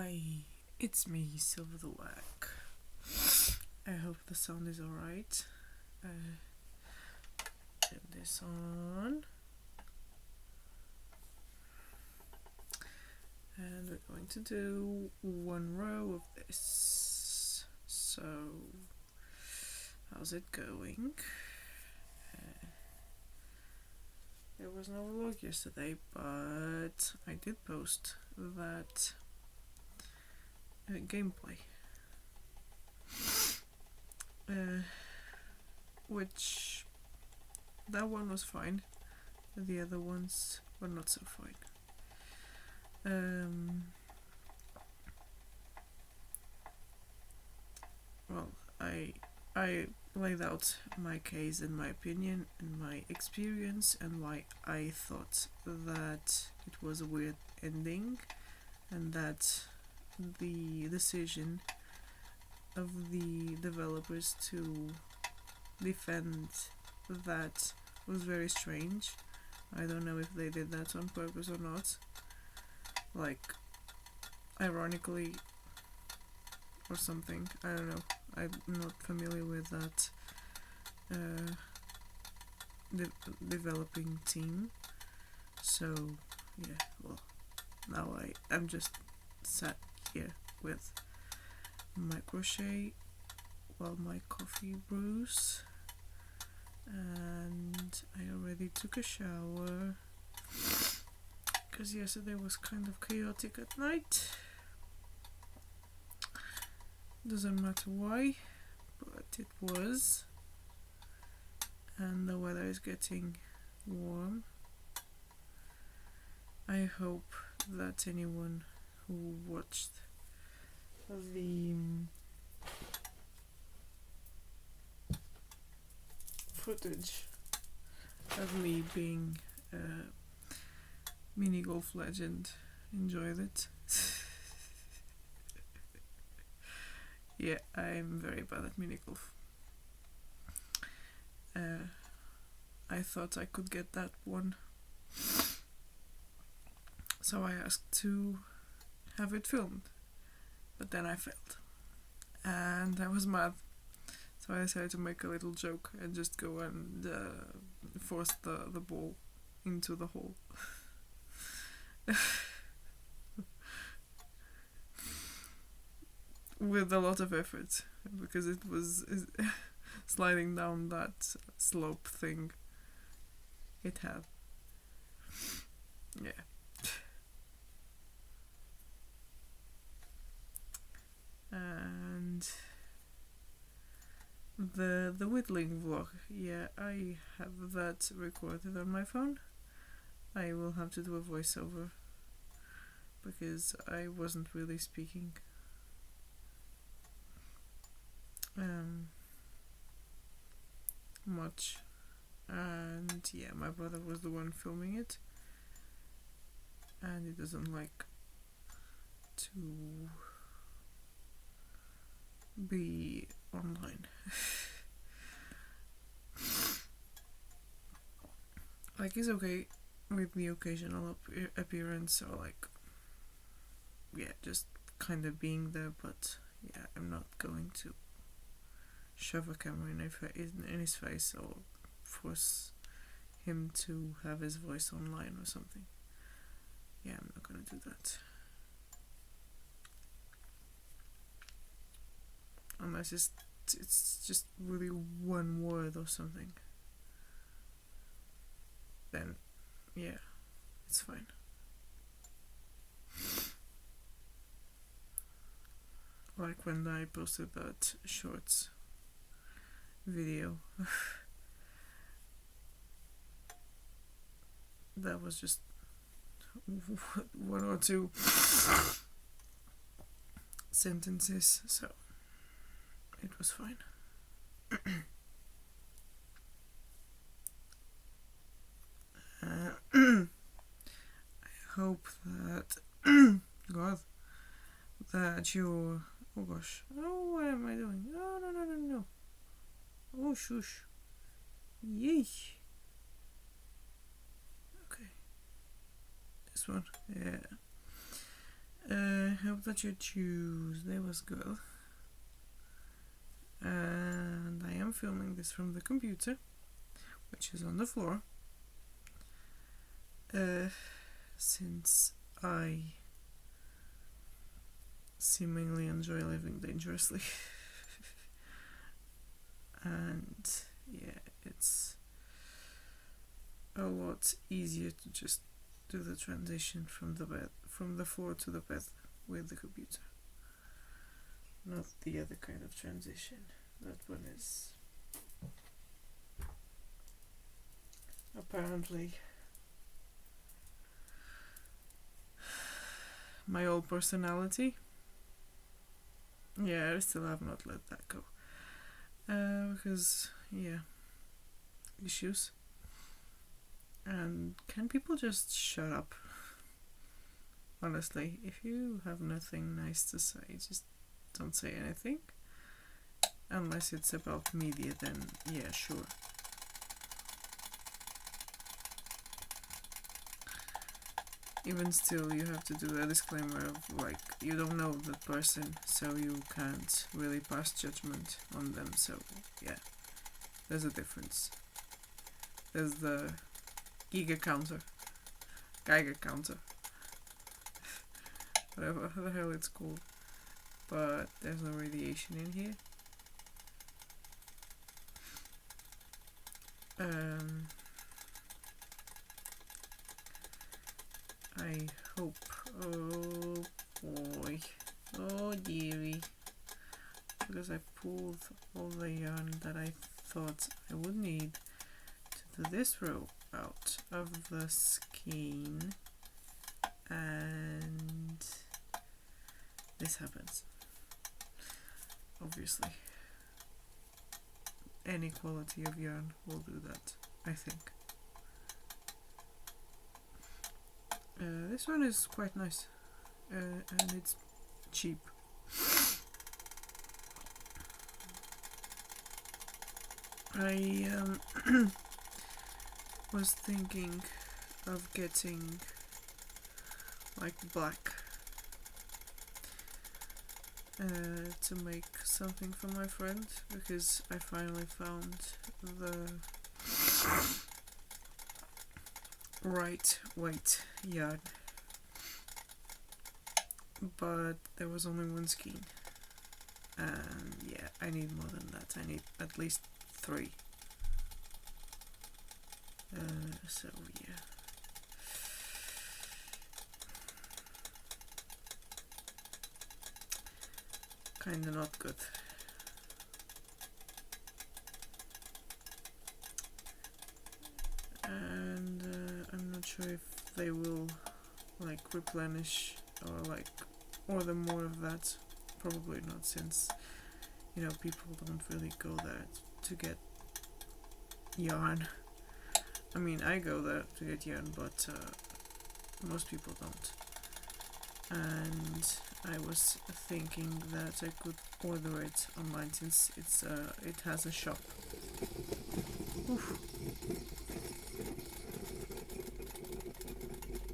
Hi, it's me, Silver the Whack. I hope the sound is alright. Turn this on. And we're going to do one row of this. So, how's it going? There was no vlog yesterday, but I did post that gameplay, which that one was fine. The other ones were not so fine. Well, I laid out my case and my opinion and my experience and why I thought that it was a weird ending and that the decision of the developers to defend that was very strange. I don't know if they did that on purpose or not. Like, ironically or something. I don't know. I'm not familiar with that developing team. So, yeah, well, now I'm just sat here with my crochet while my coffee brews, and I already took a shower because yesterday was kind of chaotic at night. Doesn't matter why, but it was. And the weather is getting warm. I hope that anyone who watched the footage of me being a mini golf legend enjoyed it. Yeah, I'm very bad at mini golf. I thought I could get that one, so I asked to have it filmed, but then I failed, and I was mad, so I decided to make a little joke and just go and force the ball into the hole. With a lot of effort, because it was sliding down that slope thing it had. Yeah. And the whittling vlog, yeah, I have that recorded on my phone. I will have to do a voiceover because I wasn't really speaking. Much, and yeah, my brother was the one filming it, and he doesn't like to be online. Like, he's okay with the occasional appearance, or like, yeah, just kind of being there, but yeah, I'm not going to shove a camera in his face or force him to have his voice online or something. Yeah, I'm not gonna do that. Unless it's just really one word or something. Then, yeah, it's fine. Like when I posted that shorts video. That was just one or two sentences, so it was fine. I hope that God, that you're, oh gosh, oh, what am I doing? No. Oh, shush. Yay. Okay. This one, yeah. hope that your Tuesday was good. And I am filming this from the computer, which is on the floor. Since I seemingly enjoy living dangerously. And yeah, it's a lot easier to just do the transition from the floor to the bed with the computer. Not the other kind of transition. That one is apparently my old personality. Yeah, I still have not let that go. Because, yeah, issues. And can people just shut up? Honestly, if you have nothing nice to say, just don't say anything. Unless it's about media, then yeah, sure. Even still, you have to do a disclaimer of, like, you don't know the person, so you can't really pass judgment on them. So yeah, there's a difference. There's the Geiger counter, whatever the hell it's called, but there's no radiation in here. I hope, oh boy, oh dearie, because I pulled all the yarn that I thought I would need to do this row out of the skein, and this happens. Obviously, any quality of yarn will do that, I think. This one is quite nice, and it's cheap. I was thinking of getting like black to make something for my friend, because I finally found the right weight yarn, but there was only one skein, and yeah, I need more than that. I need at least 3. So yeah, kinda not good. And I'm not sure if they will like replenish or like order more of that. Probably not, since you know people don't really go there to get yarn. I mean, I go there to get yarn, but most people don't. And I was thinking that I could order it online, since it has a shop. Oof.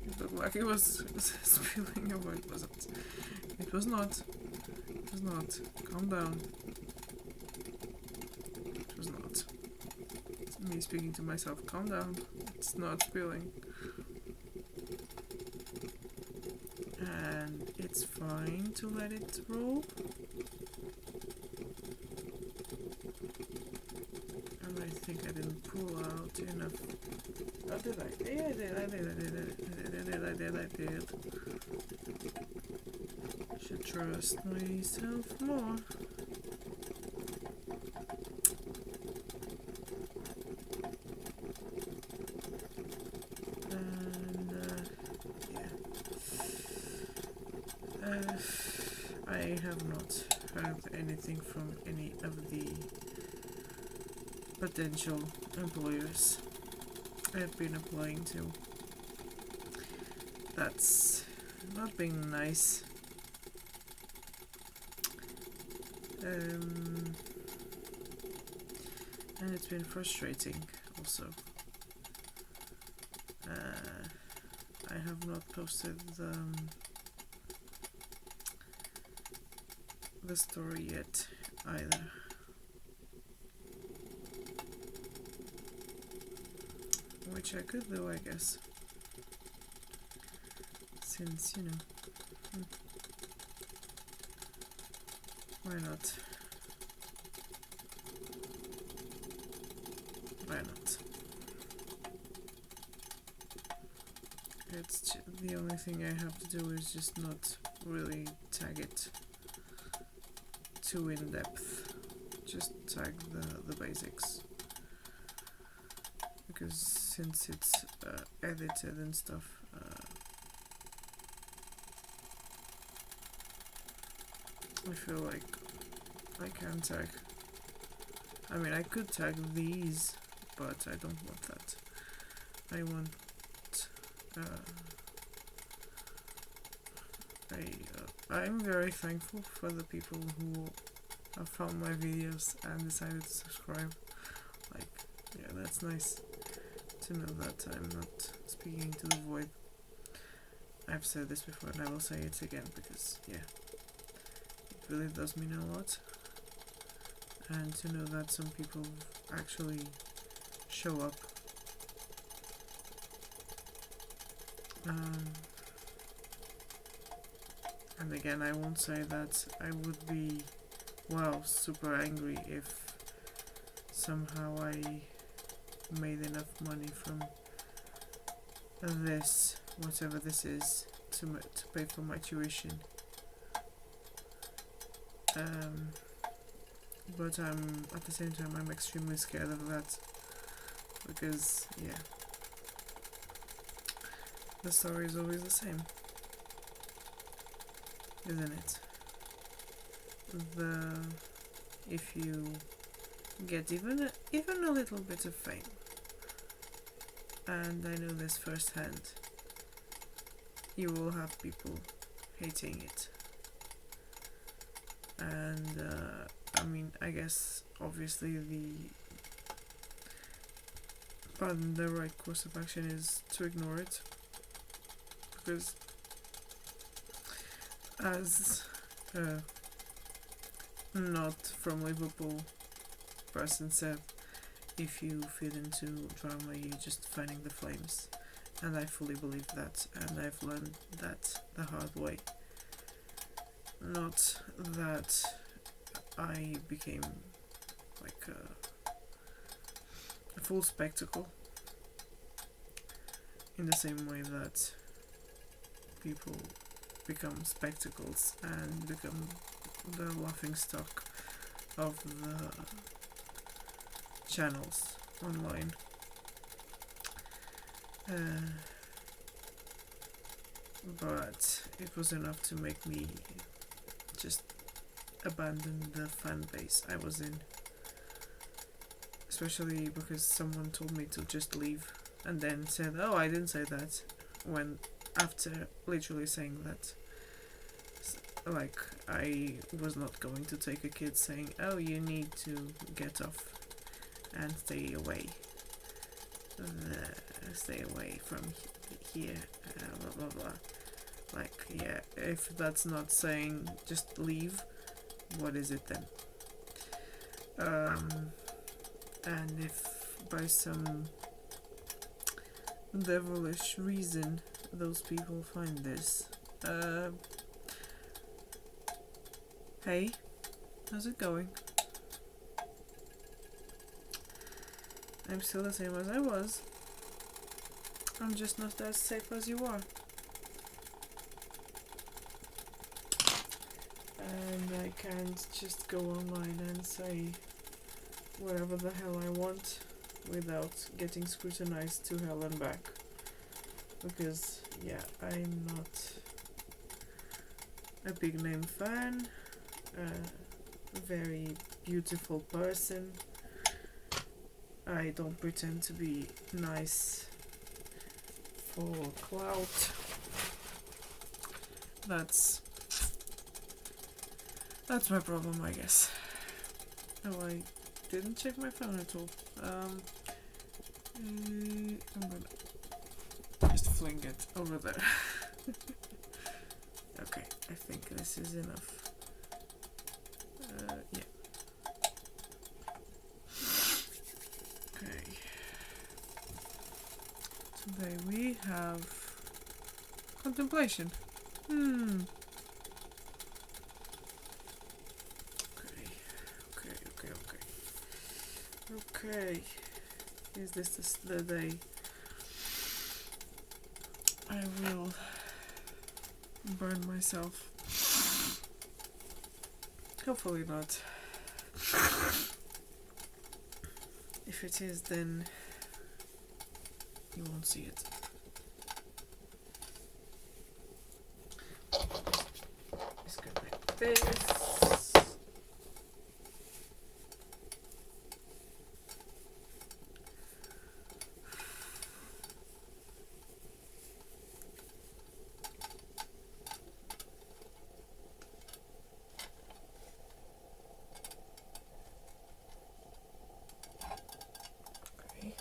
It looked like it was spilling over. It wasn't. It was not. It was not. Calm down. It was not. It's me speaking to myself. Calm down. It's not spilling. And it's fine to let it roll. And I think I didn't pull out enough. Oh, did I? Yeah, I did. Should trust myself more. And yeah, I have not heard anything from any of the potential employers I've been applying to. That's not being nice. And it's been frustrating also. I have not posted the story yet either. Which I could do, I guess. Since, you know, why not? Why not? It's the only thing I have to do is just not really tag it too in depth. Just tag the basics. Because since it's edited and stuff, I feel like I can tag. I mean, I could tag these, but I don't want that. I want I'm very thankful for the people who have found my videos and decided to subscribe. Like, yeah, that's nice to know that I'm not speaking to the void. I've said this before and I will say it again because, yeah, it really does mean a lot. And to know that some people actually show up. And again, I won't say that I would be, wow, super angry if somehow I made enough money from this, whatever this is, to pay for my tuition. But at the same time, I'm extremely scared of that, because, yeah, the story is always the same, isn't it? If you get even a little bit of fame, and I know this firsthand, you will have people hating it. And I mean, I guess obviously the right course of action is to ignore it, because as not from Liverpool person said, if you feed into drama, you're just fanning the flames. And I fully believe that, and I've learned that the hard way. Not that I became like a full spectacle, in the same way that people become spectacles and become the laughing stock of the channels online. But it was enough to make me just abandon the fan base I was in, especially because someone told me to just leave and then said, oh, I didn't say that, when after literally saying that, like, I was not going to take a kid saying, oh, you need to get off and stay away from here, blah blah blah. Like, yeah, if that's not saying just leave, what is it then? And if by some devilish reason those people find this, hey, how's it going? I'm still the same as I was. I'm just not as safe as you are. And I can't just go online and say whatever the hell I want without getting scrutinized to hell and back. Because, yeah, I'm not a big name fan, a very beautiful person. I don't pretend to be nice for clout. That's my problem, I guess. Oh, I didn't check my phone at all. I'm gonna just fling it over there. Okay, I think this is enough. have contemplation. Okay. Okay. Is this the day I will burn myself? Hopefully not. If it is, then you won't see it. Just go like this. Okay.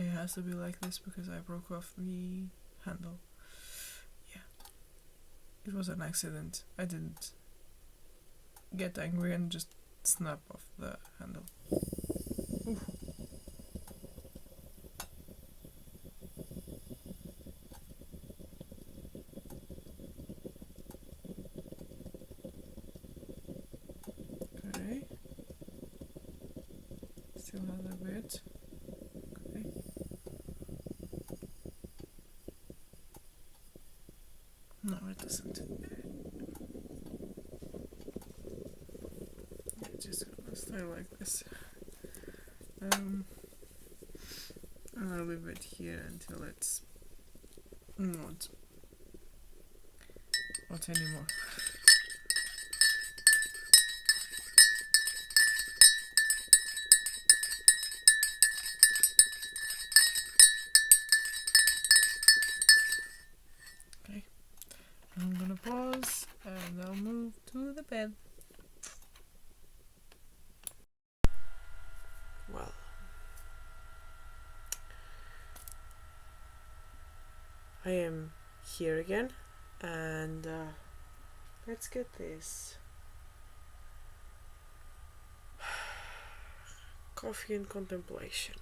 It has to be like this because I broke off the handle. Yeah. It was an accident. I didn't get angry and just snap off the handle. Oof. Okay. Still has a bit. Okay. No, it doesn't. It's just gonna stay like this. And I'll leave it here until it's not anymore. Okay, I'm gonna pause and I'll move to the bed. Well, I am here again, and let's get this coffee and contemplation.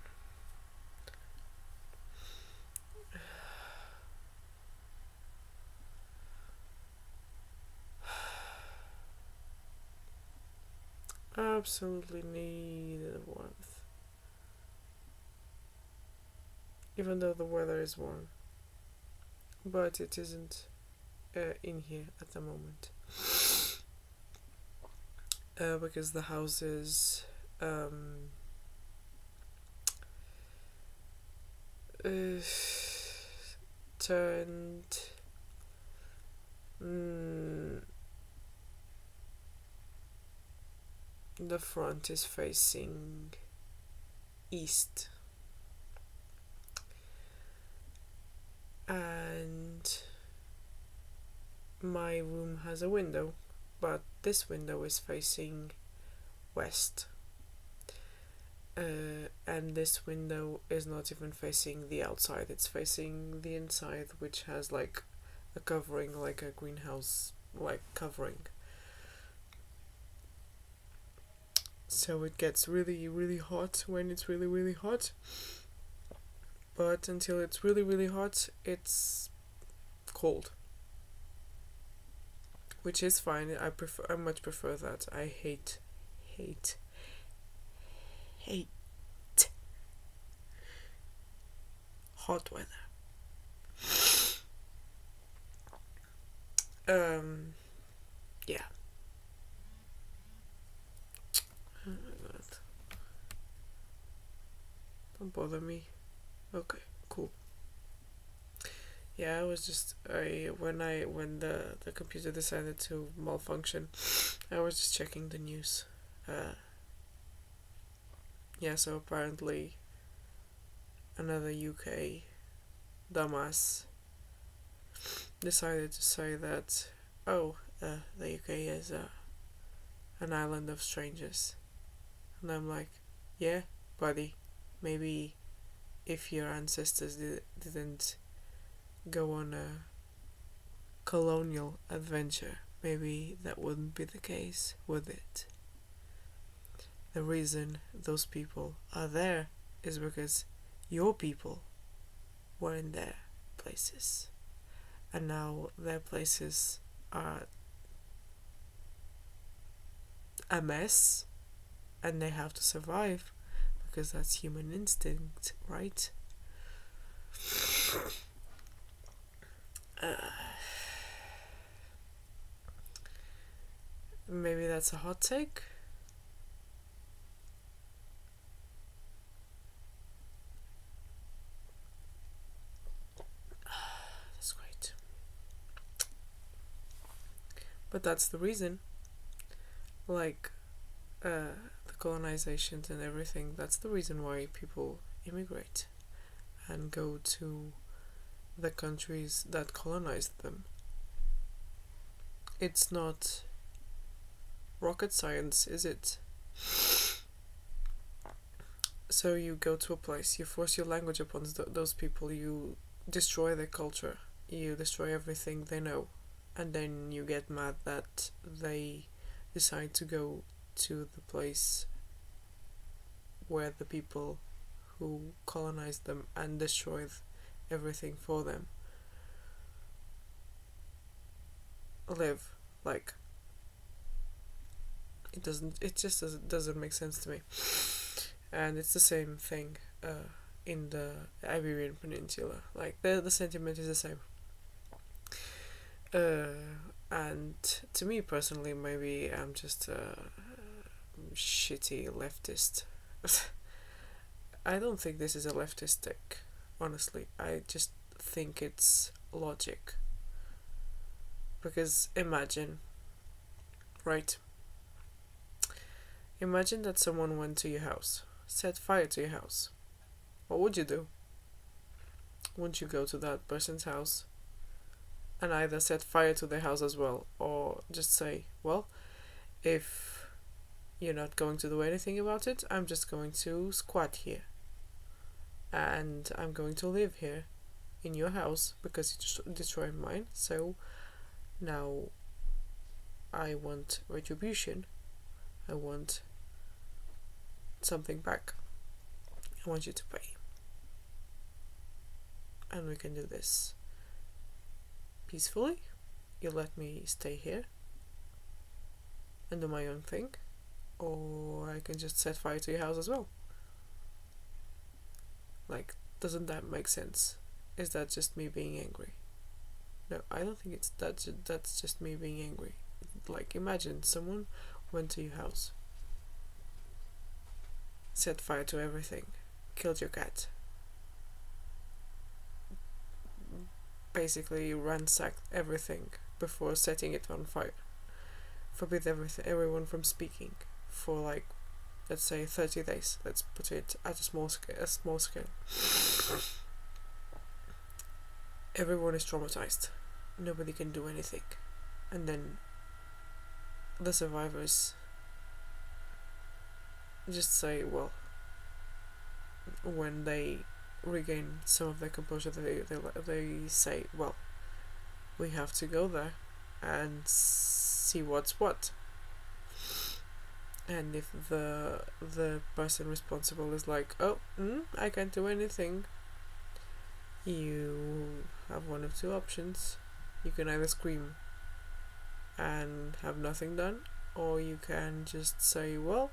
Absolutely needed warmth, even though the weather is warm, but it isn't in here at the moment, because the house is turned the front is facing east, and my room has a window, but this window is facing west, and this window is not even facing the outside, it's facing the inside, which has like a covering, like a greenhouse like covering. So it gets really, really hot when it's really, really hot. But until it's really, really hot, it's cold. Which is fine. I much prefer that. I hate hot weather. Yeah. Oh my god. Don't bother me. Okay, cool. Yeah, I was just when the computer decided to malfunction, I was just checking the news. Yeah, so apparently another UK dumbass decided to say that, oh, the UK is an island of strangers. And I'm like, yeah, buddy, maybe if your ancestors didn't go on a colonial adventure, maybe that wouldn't be the case, would it? The reason those people are there is because your people were in their places. And now their places are a mess and they have to survive because that's human instinct, right? Maybe that's a hot take. That's great. But that's the reason. Like, the colonizations and everything, that's the reason why people immigrate and go to the countries that colonized them. It's not rocket science, is it? So you go to a place, you force your language upon those people, you destroy their culture, you destroy everything they know, and then you get mad that they decide to go to the place where the people who colonized them and destroyed everything for them live. Like, it just doesn't make sense to me. And it's the same thing in the Iberian Peninsula. Like, the sentiment is the same. And to me personally, maybe I'm just a shitty leftist. I don't think this is a leftist take, honestly. I just think it's logic. Because imagine, right? Imagine that someone went to your house, set fire to your house. What would you do? Wouldn't you go to that person's house and either set fire to their house as well, or just say, well, if you're not going to do anything about it, I'm just going to squat here. And I'm going to live here in your house because you just destroyed mine, so now I want retribution. I want something back. I want you to pay. And we can do this peacefully. You let me stay here and do my own thing, or I can just set fire to your house as well. Like, doesn't that make sense? Is that just me being angry? No, I don't think it's that's just me being angry. Like, imagine someone went to your house, set fire to everything, killed your cat, basically ransacked everything before setting it on fire, forbid everyone from speaking for, like, let's say 30 days. Let's put it at a small scale. Everyone is traumatized. Nobody can do anything. And then the survivors just say, well, when they regain some of their composure, they say, well, we have to go there and see what's what. And if the person responsible is like, oh, I can't do anything, you have one of two options. You can either scream and have nothing done, or you can just say, well,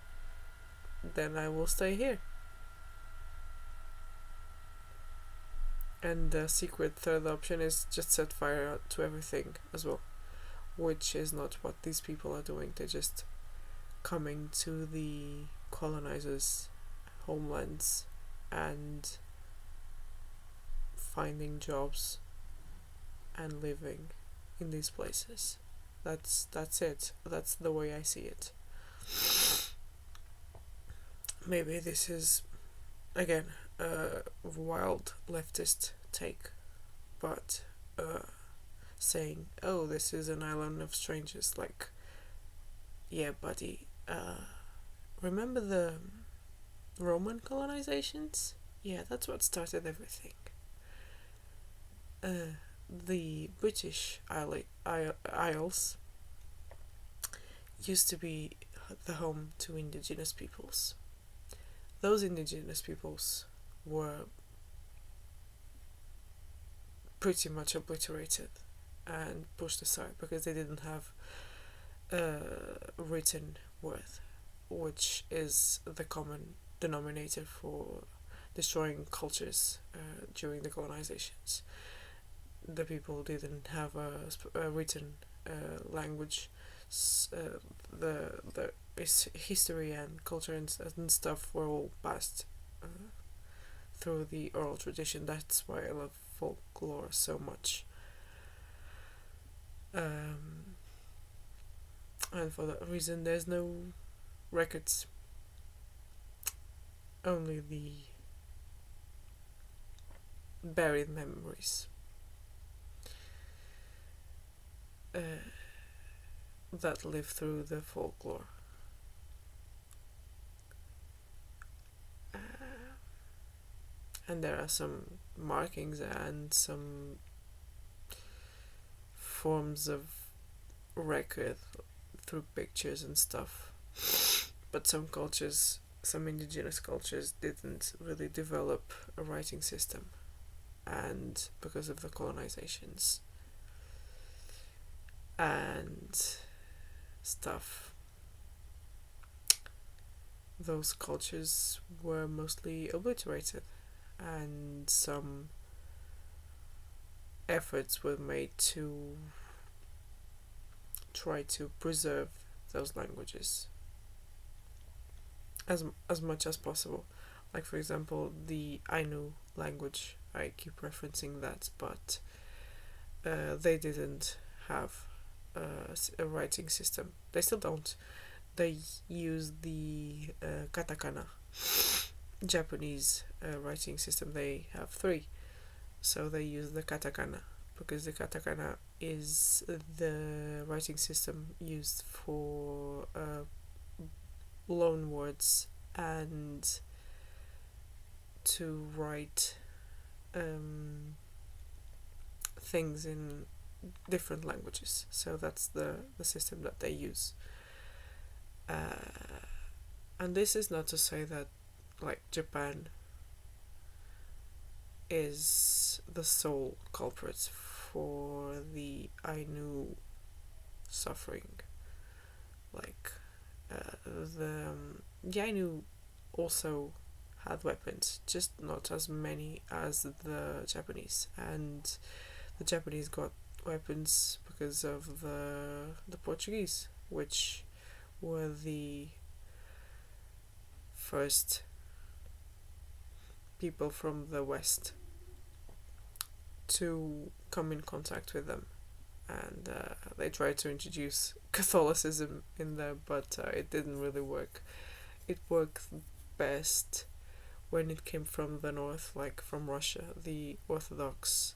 then I will stay here. And the secret third option is just set fire to everything as well, which is not what these people are doing. They're just coming to the colonizers' homelands and finding jobs and living in these places. That's it. That's the way I see it. Maybe this is, again, a wild leftist take, but saying, oh, this is an island of strangers. Like, yeah, buddy, remember the Roman colonizations? Yeah, that's what started everything. The British Isles used to be the home to indigenous peoples. Those indigenous peoples were pretty much obliterated and pushed aside because they didn't have written word, which is the common denominator for destroying cultures during the colonizations. The people didn't have a written language. The history and culture and stuff were all passed through the oral tradition. That's why I love folklore so much. And for that reason, there's no records, only the buried memories that live through the folklore. And there are some markings and some forms of record through pictures and stuff. But some cultures, some indigenous cultures, didn't really develop a writing system, and because of the colonizations and stuff, those cultures were mostly obliterated, and some efforts were made to try to preserve those languages as much as possible. Like, for example, the Ainu language, I keep referencing that, but they didn't have a writing system. They still don't. They use the katakana. Japanese writing system, they have 3. So they use the katakana, because the katakana is the writing system used for loan words and to write things in different languages. So that's the system that they use. And this is not to say that, like, Japan is the sole culprit for the Ainu suffering. Like, the Ainu also had weapons, just not as many as the Japanese. And the Japanese got weapons because of the Portuguese, which were the first people from the West to come in contact with them, and they tried to introduce Catholicism in there, but it didn't really work. It worked best when it came from the north, like from Russia. The Orthodox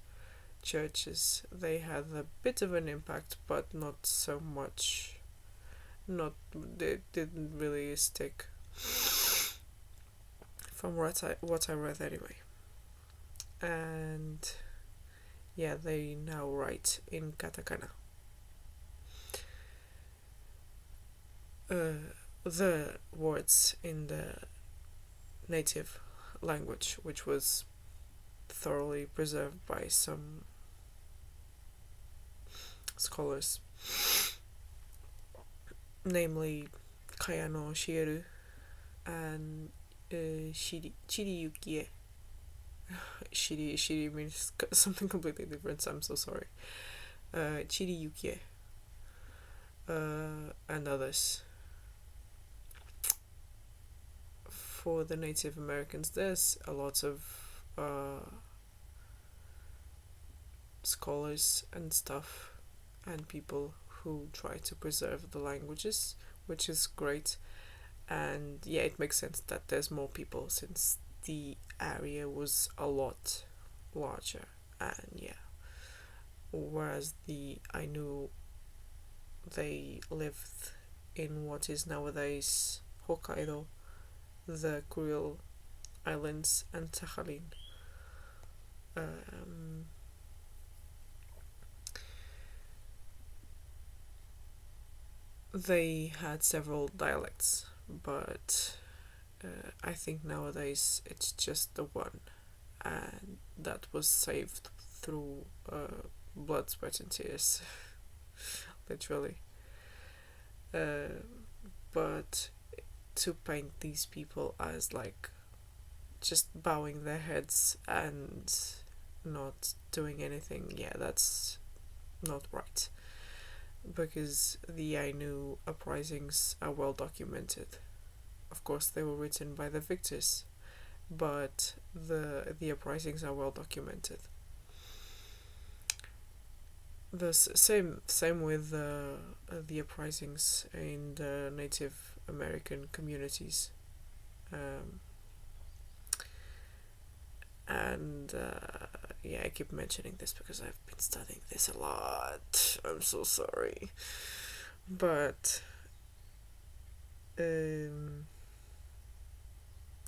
churches, they had a bit of an impact, but not so much. They didn't really stick, from what I read anyway. And yeah, they now write in katakana. The words in the native language, which was thoroughly preserved by some scholars, namely Kayano Shieru and Shiriyukie. Shiri means something completely different, so I'm so sorry. Chiriyukie and others. For the Native Americans, there's a lot of scholars and stuff and people who try to preserve the languages, which is great. And yeah, it makes sense that there's more people since the area was a lot larger. And yeah, whereas the Ainu, they lived in what is nowadays Hokkaido, the Kuril Islands, and Sakhalin. They had several dialects, but I think nowadays it's just the one, and that was saved through blood, sweat, and tears, literally. But to paint these people as like just bowing their heads and not doing anything, yeah, that's not right. Because the Ainu uprisings are well documented. Of course, they were written by the victors, but the uprisings are well documented. The same with the uprisings in the Native American communities, and yeah, I keep mentioning this because I've been studying this a lot. I'm so sorry, but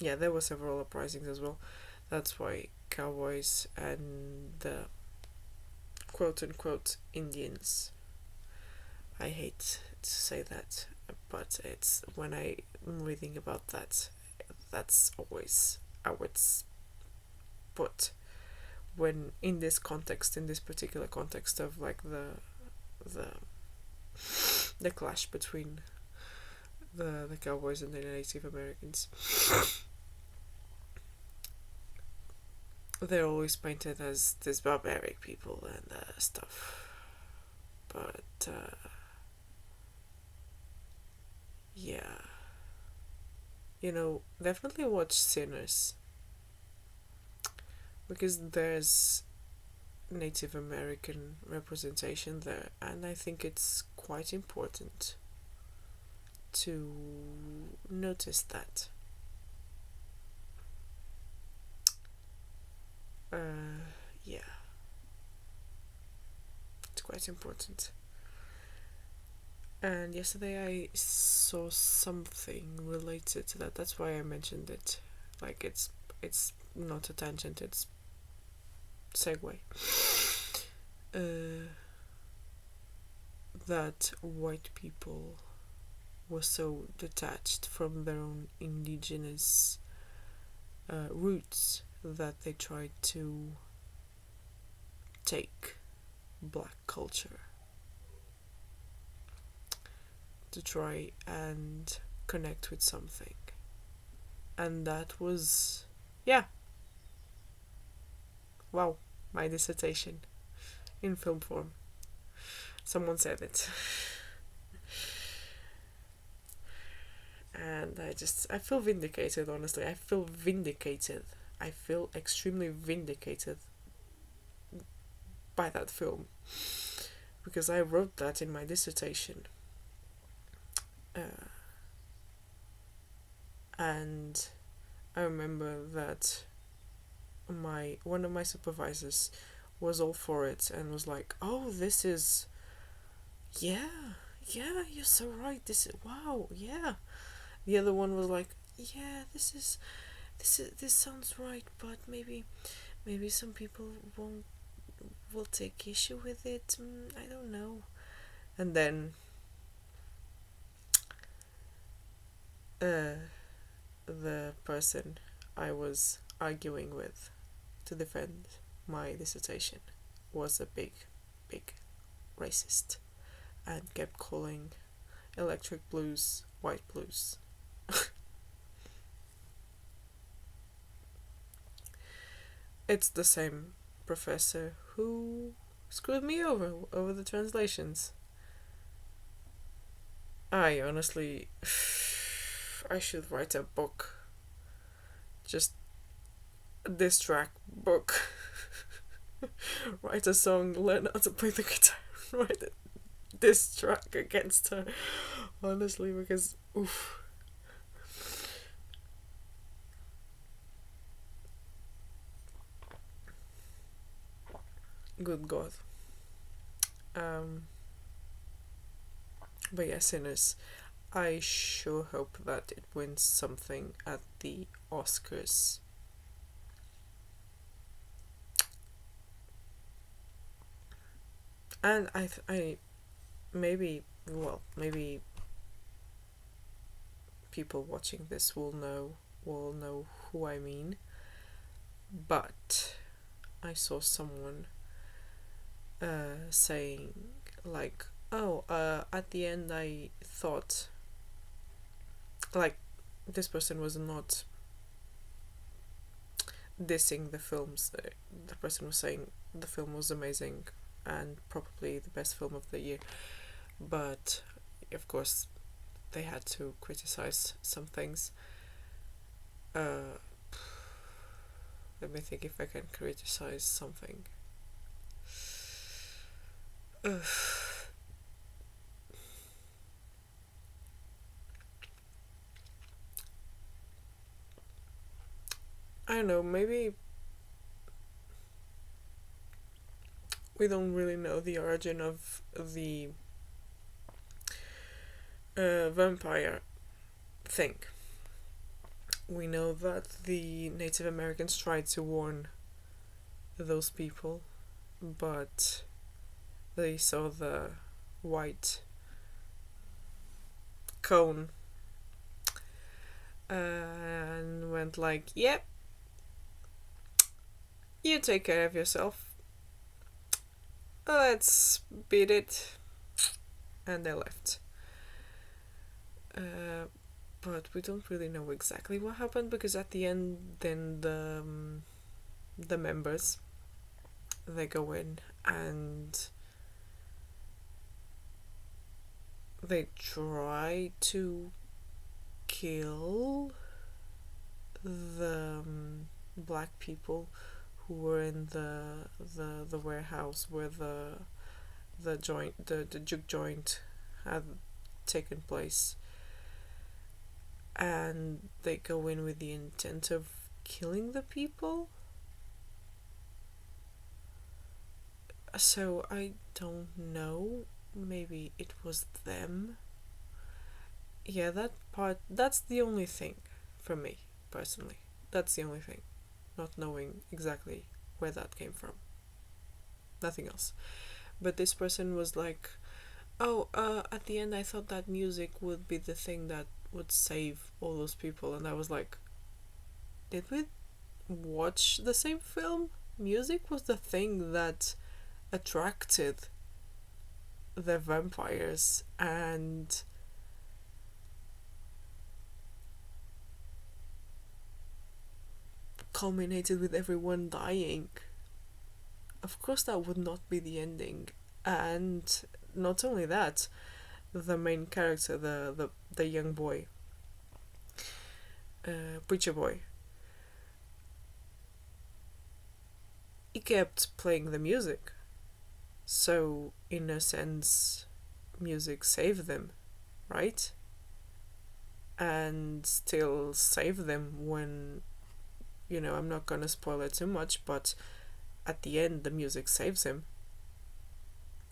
yeah, there were several uprisings as well. That's why cowboys and the quote-unquote Indians, I hate to say that, but it's when I'm reading about that, that's always how it's put. When in this context, in this particular context of like the clash between the cowboys and the Native Americans, they're always painted as this barbaric people and stuff. But yeah, definitely watch Sinners, because there's Native American representation there, and I think it's quite important to notice that. Yeah, it's quite important. And yesterday I saw something related to that. That's why I mentioned it. Like it's not a tangent. It's segue. That white people were so detached from their own indigenous roots that they tried to take black culture to try and connect with something. And that was, yeah, wow, my dissertation in film form. Someone said it. And I feel vindicated, honestly. I feel vindicated. I feel extremely vindicated by that film, because I wrote that in my dissertation. And I remember that one of my supervisors was all for it and was like, "Oh, this is, yeah, you're so right. This is, wow, yeah." The other one was like, "Yeah, this sounds right, but maybe some people will take issue with it. I don't know." And then the person I was arguing with to defend my dissertation was a big racist and kept calling electric blues white blues. It's the same professor who screwed me over the translations. I honestly, I should write a book. Just a diss track book. Write a song, learn how to play the guitar, write a diss track against her. Honestly, because, oof. Good God. Um, but yeah, Sinners. I sure hope that it wins something at the Oscars. And I maybe, well, maybe people watching this will know who I mean. But I saw someone saying like, oh, at the end I thought, like, this person was not dissing the films. The person was saying the film was amazing and probably the best film of the year, but of course they had to criticize some things. Let me think if I can criticize something. Ugh. I don't know, maybe we don't really know the origin of the vampire thing. We know that the Native Americans tried to warn those people, but they saw the white cone and went like, yep, you take care of yourself, let's beat it, and they left. But we don't really know exactly what happened, because at the end then the members, they go in and they try to kill the black people who were in the warehouse where the juke joint had taken place, and they go in with the intent of killing the people. So I don't know, maybe it was them. Yeah, that part, that's the only thing for me personally. That's the only thing, not knowing exactly where that came from. Nothing else. But this person was like, oh, at the end I thought that music would be the thing that would save all those people. And I was like, did we watch the same film? Music was the thing that attracted the vampires and culminated with everyone dying. Of course that would not be the ending. And not only that, the main character, the young boy, preacher boy, he kept playing the music. So in a sense, music saved them, right? And still save them when, I'm not gonna spoil it too much, but at the end the music saves him.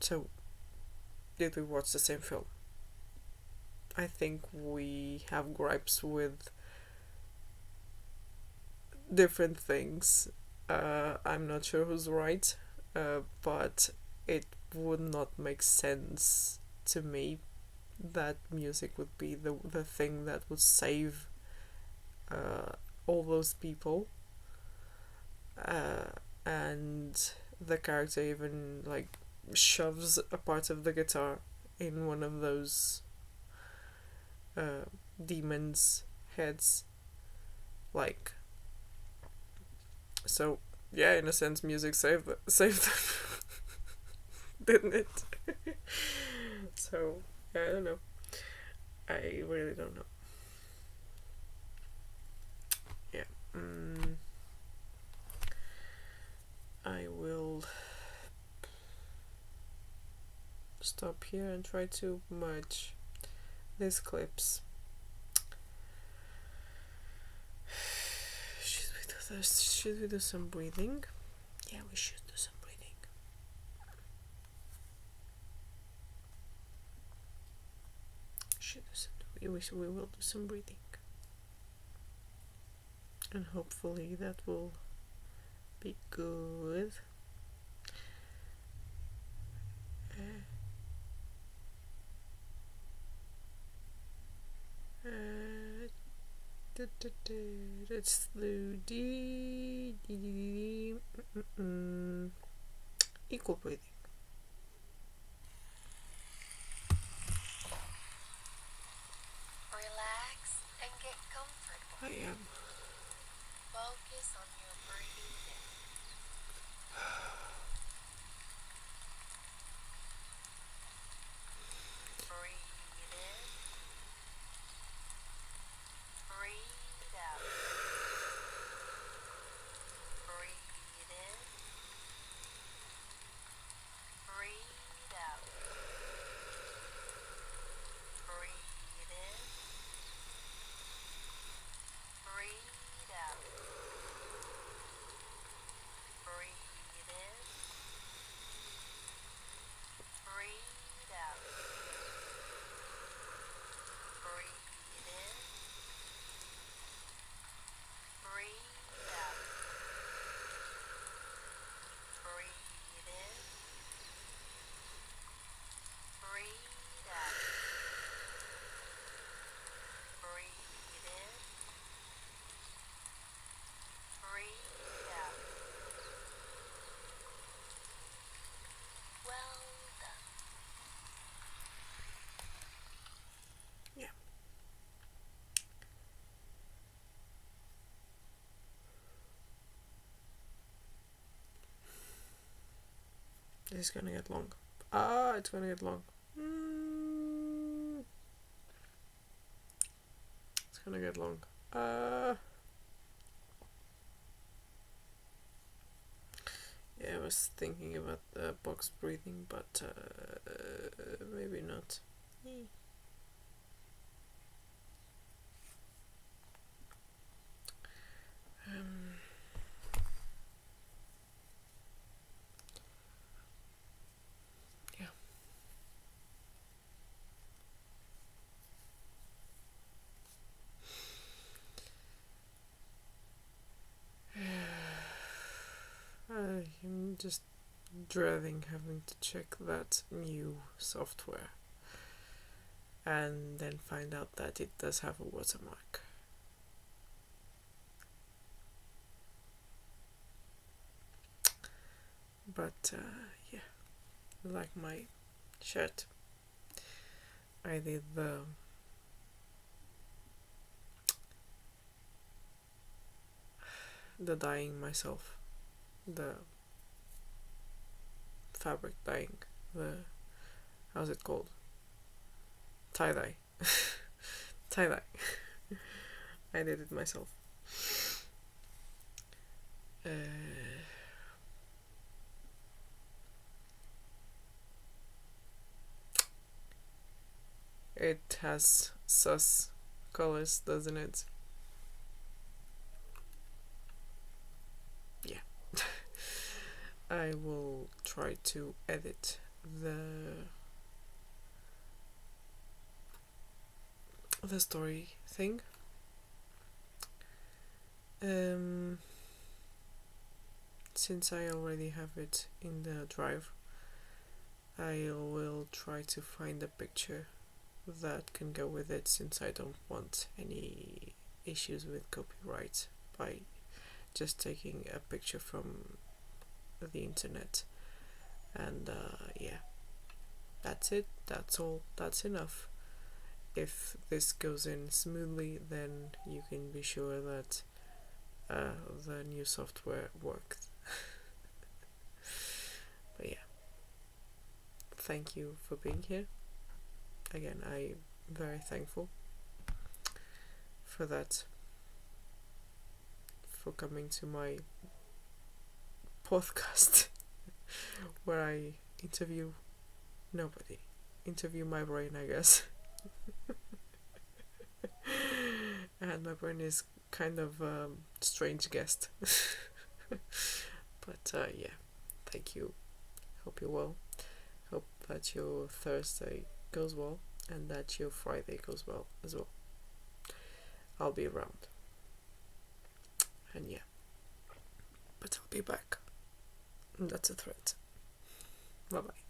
So did we watch the same film? I think we have gripes with different things. I'm not sure who's right, but it would not make sense to me that music would be the thing that would save all those people. And the character even like shoves a part of the guitar in one of those demons' heads. Like, so yeah, in a sense, music saved them, didn't it? So yeah, I don't know. I really don't know. Yeah. I will stop here and try to merge these clips. Should we do some breathing? Yeah, we should do some breathing. we will do some breathing, and hopefully that will be good. Let's do equal breathing. Relax and get comfortable. I am. Focus on your breathing in. Breathe in. Breathe out. Breathe in. Breathe out. Breathe in. Breathe out. Breathe in. Breathe out. Breathe in. Breathe out. Breathe in. Breathe out. Breathe in. Breathe out. Well done. Yeah. This is gonna get long. It's gonna get long. It's gonna get long. Yeah, I was thinking about box breathing, but maybe not. Yeah. I'm just dreading having to check that new software and then find out that it does have a watermark. But yeah, like my shirt, I did the dyeing myself, the fabric dyeing, how's it called? Tie-dye. Tie-dye. I did it myself. It has sus colors, doesn't it? Yeah. I will try to edit the story thing. Since I already have it in the drive, I will try to find a picture that can go with it, since I don't want any issues with copyright by just taking a picture from the internet. And yeah, that's it, that's all, that's enough. If this goes in smoothly, then you can be sure that the new software worked. But yeah, thank you for being here. Again, I'm very thankful for that, for coming to my podcast where I interview nobody. Interview my brain, I guess. And my brain is kind of a strange guest. But yeah, thank you. Hope you're well. Hope that your Thursday goes well. and that your Friday goes well as well. I'll be around. And yeah. But I'll be back. And that's a threat. Bye bye.